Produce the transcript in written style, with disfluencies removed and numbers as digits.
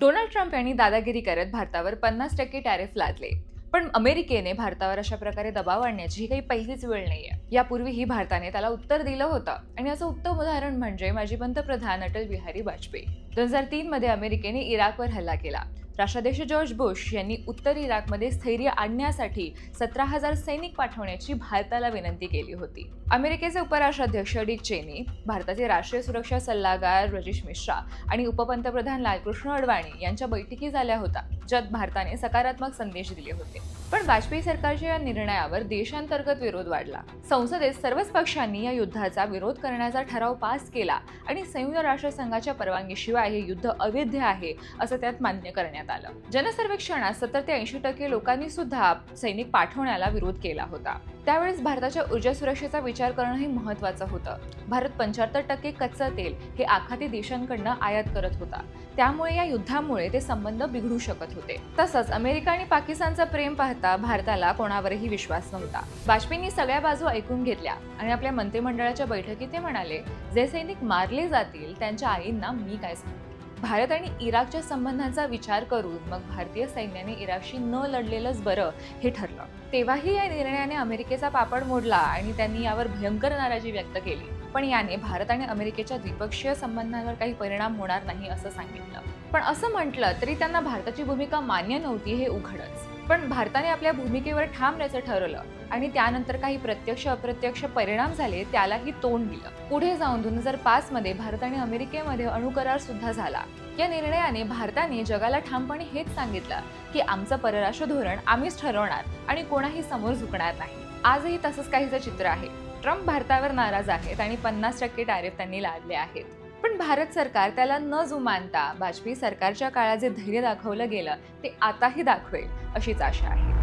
Donald Trump यांनी दादागिरी करत भारतावर 50% टॅरिफ लादले. पण अमेरिकेने भारतावर अशा प्रकारे दबाव आणण्याची ही काही पहिलीच वेळ नाहीये. यापूर्वीही भारताने त्याला उत्तर दिलं होतं आणि याचं उत्तम उदाहरण म्हणजे माजी पंतप्रधान अटल बिहारी वाजपेयी. 2003 मध्ये अमेरिकेने इराकवर हल्ला केला. राष्ट्राध्यक्ष जॉर्ज बुश यांनी उत्तर इराकमध्ये स्थैर्य आणण्यासाठी 17,000 सैनिक पाठवण्याची भारताला विनंती केली होती. अमेरिकेचे उपराष्ट्राध्यक्ष डिक चेनी, भारताचे राष्ट्रीय सुरक्षा सल्लागार राजेश मिश्रा आणि उपपंतप्रधान लालकृष्ण अडवाणी यांच्या बैठकी झाल्या होत्या, ज्यात भारताने सकारात्मक संदेश दिले होते. पण वाजपेयी सरकारच्या या निर्णयावर देशांतर्गत विरोध वाढला. संसदेत सर्वच पक्षांनी या युद्धाचा विरोध करण्याचा ठराव पास केला आणि संयुक्त राष्ट्रसंघाच्या परवानगीशिवाय हे युद्ध अवैध आहे असं त्यात मान्य करण्यात आलं. जनसर्वेक्षणात 70 ते 80% लोकांनी सुद्धा सैनिक पाठवण्याला विरोध केला होता. त्यावेळेस भारताच्या ऊर्जा सुरक्षेचा विचार करणंही महत्त्वाचं होतं. भारत 75% कच्चं तेल हे आखाती देशांकडनं आयात करत होता. त्यामुळे या युद्धामुळे ते संबंध बिघडू शकत होते. तसंच अमेरिका आणि पाकिस्तानचं प्रेम पाहता भारताला कोणावरही विश्वास नव्हता. वाजपेयींनी सगळ्या बाजू ऐकून घेतल्या आणि आपल्या मंत्रिमंडळाच्या बैठकीत ते म्हणाले, जे सैनिक मारले जातील त्यांच्या आईंना मी काय सांगू. भारत आणि इराकच्या संबंधांचा विचार करून मग भारतीय सैन्याने इराकशी न लढलेलंच बरं हे ठरलं. तेव्हाही या निर्णयाने अमेरिकेचा पापड मोडला आणि त्यांनी यावर भयंकर नाराजी व्यक्त केली. पण याने भारत आणि अमेरिकेच्या द्विपक्षीय संबंधांवर काही परिणाम होणार नाही असं सांगितलं. पण असं म्हटलं तरी त्यांना भारताची भूमिका मान्य नव्हती हे उघडच. पण भारताने आपल्या भूमिकेवर ठाम राहायचं ठरवलं आणि त्यानंतर काही प्रत्यक्ष अप्रत्यक्ष परिणाम झाले त्यालाही तोंड दिलं. पुढे जाऊन 2005 मध्ये भारत आणि अमेरिकेमध्ये अणुकरार सुद्धा झाला. या निर्णयाने भारताने जगाला ठामपणे हेच सांगितलं की आमचं परराष्ट्र धोरण आम्हीच ठरवणार आणि कोणाही समोर झुकणार नाही. आजही तसंच काहीचं चित्र आहे. ट्रम्प भारतावर नाराज आहेत आणि 50% टॅरिफ त्यांनी लादले आहेत. पण भारत सरकार त्याला न जुमानता वाजपेयी सरकारच्या काळात जे धैर्य दाखवलं गेलं ते आताही दाखवेल अशीच आशा आहे.